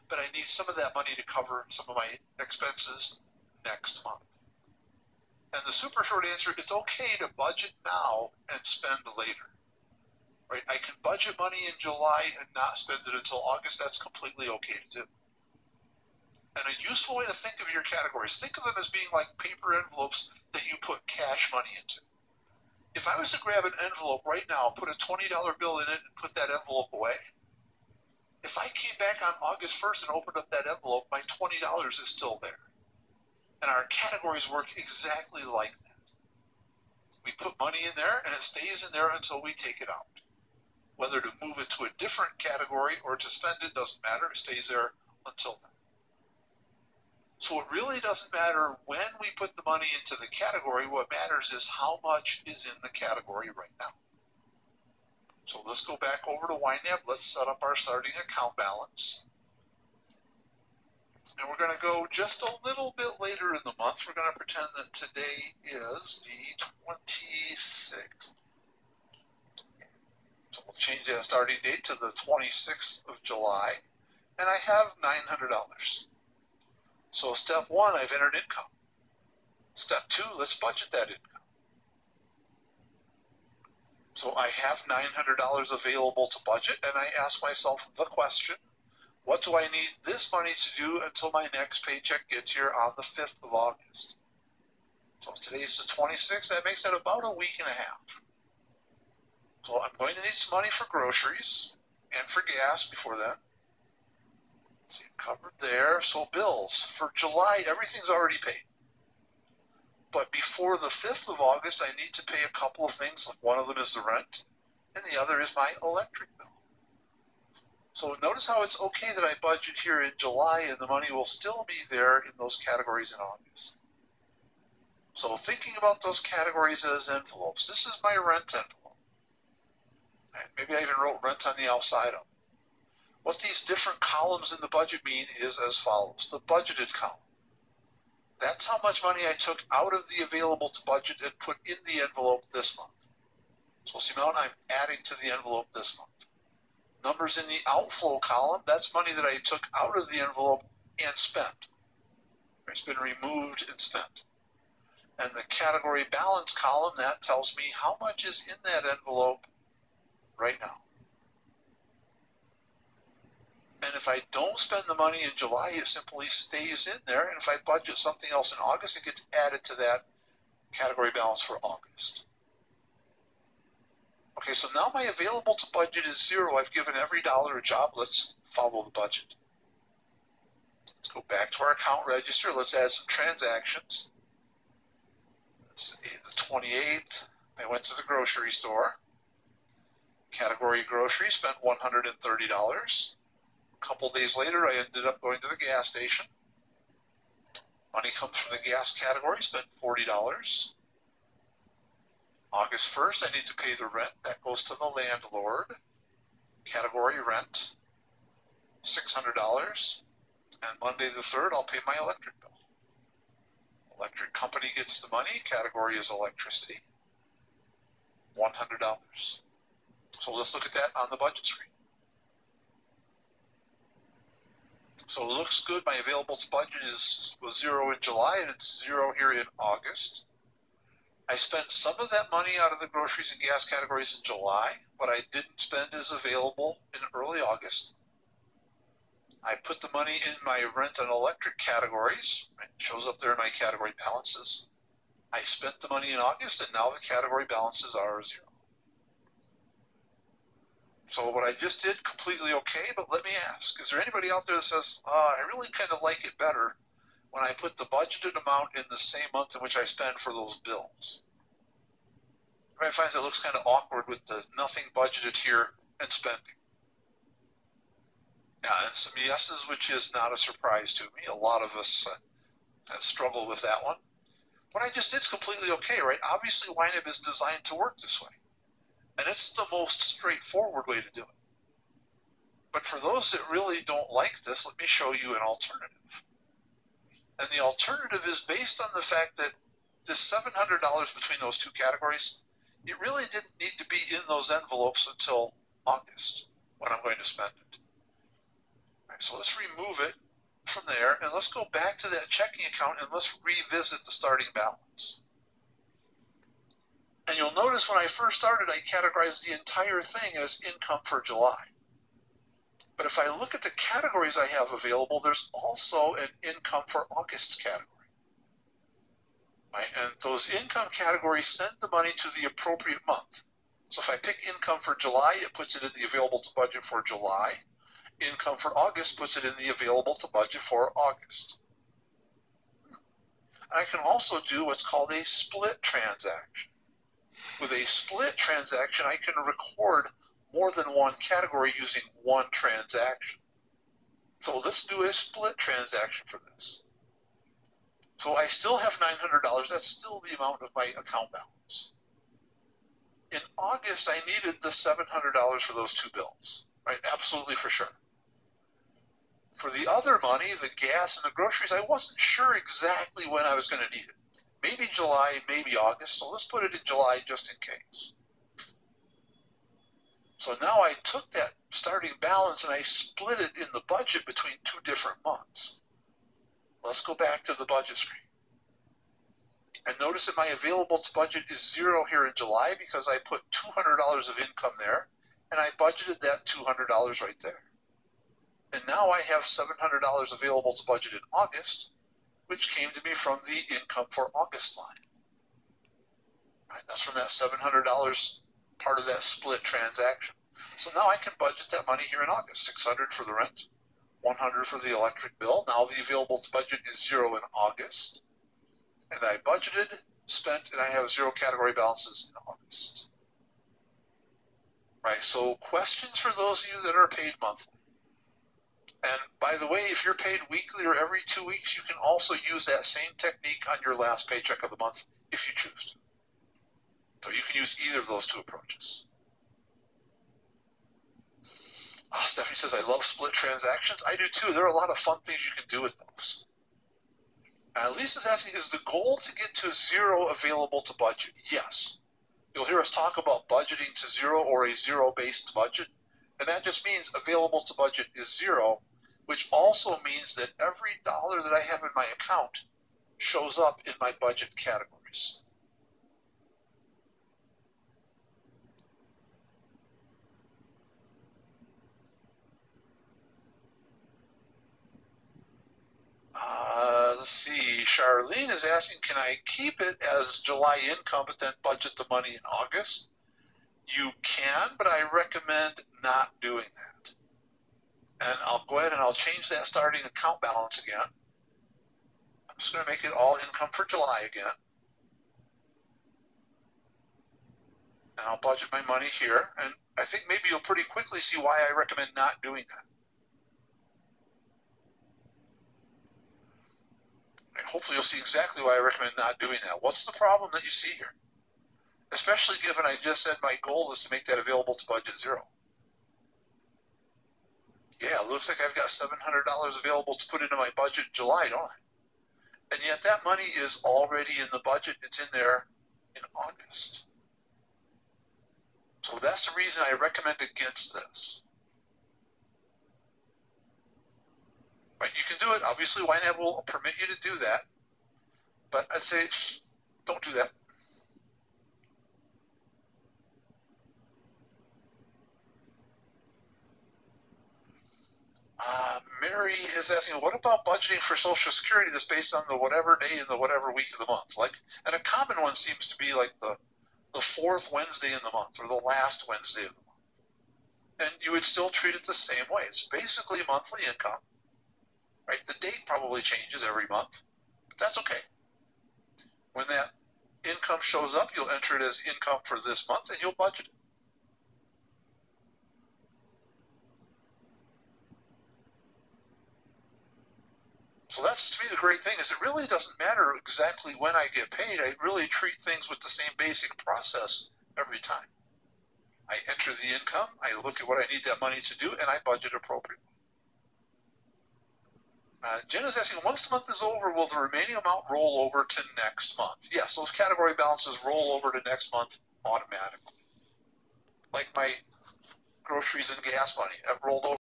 but I need some of that money to cover some of my expenses next month. And the super short answer, it's okay to budget now and spend later. Right? I can budget money in July and not spend it until August. That's completely okay to do. And a useful way to think of your categories, think of them as being like paper envelopes that you put cash money into. If I was to grab an envelope right now, put a $20 bill in it, and put that envelope away, if I came back on August 1st and opened up that envelope, my $20 is still there. And our categories work exactly like that. We put money in there, and it stays in there until we take it out. Whether to move it to a different category or to spend it doesn't matter. It stays there until then. So it really doesn't matter when we put the money into the category. What matters is how much is in the category right now. So let's go back over to YNAB. Let's set up our starting account balance. And we're going to go just a little bit later in the month. We're going to pretend that today is the 26th. So we'll change that starting date to the 26th of July. And I have $900. So step one, I've entered income. Step two, let's budget that income. So I have $900 available to budget, and I ask myself the question, what do I need this money to do until my next paycheck gets here on the 5th of August? So today's the 26th, that makes it about a week and a half. So I'm going to need some money for groceries and for gas before then. See, covered there. So bills for July, everything's already paid. But before the 5th of August, I need to pay a couple of things. One of them is the rent, and the other is my electric bill. So notice how it's okay that I budget here in July, and the money will still be there in those categories in August. So thinking about those categories as envelopes, this is my rent envelope. And maybe I even wrote rent on the outside of it. What these different columns in the budget mean is as follows. The budgeted column. That's how much money I took out of the available to budget and put in the envelope this month. So it's the amount I'm adding to the envelope this month. Numbers in the outflow column, that's money that I took out of the envelope and spent. It's been removed and spent. And the category balance column, that tells me how much is in that envelope right now. And if I don't spend the money in July, it simply stays in there. And if I budget something else in August, it gets added to that category balance for August. Okay, so now my available to budget is zero. I've given every dollar a job. Let's follow the budget. Let's go back to our account register. Let's add some transactions. Let's see, the 28th, I went to the grocery store. Category grocery, spent $130. A couple days later, I ended up going to the gas station. Money comes from the gas category, spent $40. August 1st, I need to pay the rent. That goes to the landlord. Category rent, $600. And Monday the 3rd, I'll pay my electric bill. Electric company gets the money. Category is electricity, $100. So let's look at that on the budget screen. So it looks good. My available to budget was zero in July, and it's zero here in August. I spent some of that money out of the groceries and gas categories in July. What I didn't spend is available in early August. I put the money in my rent and electric categories. It shows up there in my category balances. I spent the money in August, and now the category balances are zero. So what I just did, completely okay, but let me ask, is there anybody out there that says, I really kind of like it better when I put the budgeted amount in the same month in which I spend for those bills? Everybody finds it looks kind of awkward with the nothing budgeted here and spending. Yeah, and some yeses, which is not a surprise to me. A lot of us struggle with that one. What I just did is completely okay, right? Obviously, YNAB is designed to work this way. And it's the most straightforward way to do it. But for those that really don't like this, let me show you an alternative. And the alternative is based on the fact that this $700 between those two categories, it really didn't need to be in those envelopes until August when I'm going to spend it. right, so let's remove it from there, and let's go back to that checking account, and let's revisit the starting balance. And you'll notice when I first started, I categorized the entire thing as income for July. But if I look at the categories I have available, there's also an income for August category. Right? And those income categories send the money to the appropriate month. So if I pick income for July, it puts it in the available to budget for July. Income for August puts it in the available to budget for August. And I can also do what's called a split transaction. With a split transaction, I can record more than one category using one transaction. So let's do a split transaction for this. So I still have $900. That's still the amount of my account balance. In August, I needed the $700 for those two bills, right? Absolutely for sure. For the other money, the gas and the groceries, I wasn't sure exactly when I was going to need it. Maybe July, maybe August, so let's put it in July just in case. So now I took that starting balance and I split it in the budget between two different months. Let's go back to the budget screen. And notice that my available to budget is zero here in July because I put $200 of income there, and I budgeted that $200 right there. And now I have $700 available to budget in August, which came to me from the income for August line. Right, that's from that $700 part of that split transaction. So now I can budget that money here in August. $600 for the rent, $100 for the electric bill. Now the available to budget is zero in August. And I budgeted, spent, and I have zero category balances in August. Right, so questions for those of you that are paid monthly. And by the way, if you're paid weekly or every 2 weeks, you can also use that same technique on your last paycheck of the month if you choose to. So you can use either of those two approaches. Stephanie says, I love split transactions. I do too. There are a lot of fun things you can do with those. Lisa's asking, is the goal to get to zero available to budget? Yes. You'll hear us talk about budgeting to zero or a zero-based budget. And that just means available to budget is zero, which also means that every dollar that I have in my account shows up in my budget categories. Let's see. Charlene is asking, can I keep it as July income but then budget the money in August? You can, but I recommend not doing that. And I'll go ahead and I'll change that starting account balance again. I'm just going to make it all income for July again. And I'll budget my money here. And I think maybe you'll pretty quickly see why I recommend not doing that. Hopefully you'll see exactly why I recommend not doing that. What's the problem that you see here? Especially given I just said my goal is to make that available to budget zero. Yeah, it looks like I've got $700 available to put into my budget in July, don't I? And yet that money is already in the budget. It's in there in August. So that's the reason I recommend against this. Right, you can do it. Obviously, YNAB will permit you to do that. But I'd say don't do that. Mary is asking, what about budgeting for Social Security that's based on the whatever day in the whatever week of the month? And a common one seems to be like the fourth Wednesday in the month or the last Wednesday of the month. And you would still treat it the same way. It's basically monthly income. Right? The date probably changes every month, but that's okay. When that income shows up, you'll enter it as income for this month and you'll budget it. So that's, to me, the great thing is it really doesn't matter exactly when I get paid. I really treat things with the same basic process every time. I enter the income, I look at what I need that money to do, and I budget appropriately. Jen is asking, once the month is over, will the remaining amount roll over to next month? Yes, those category balances roll over to next month automatically. Like my groceries and gas money, I've rolled over.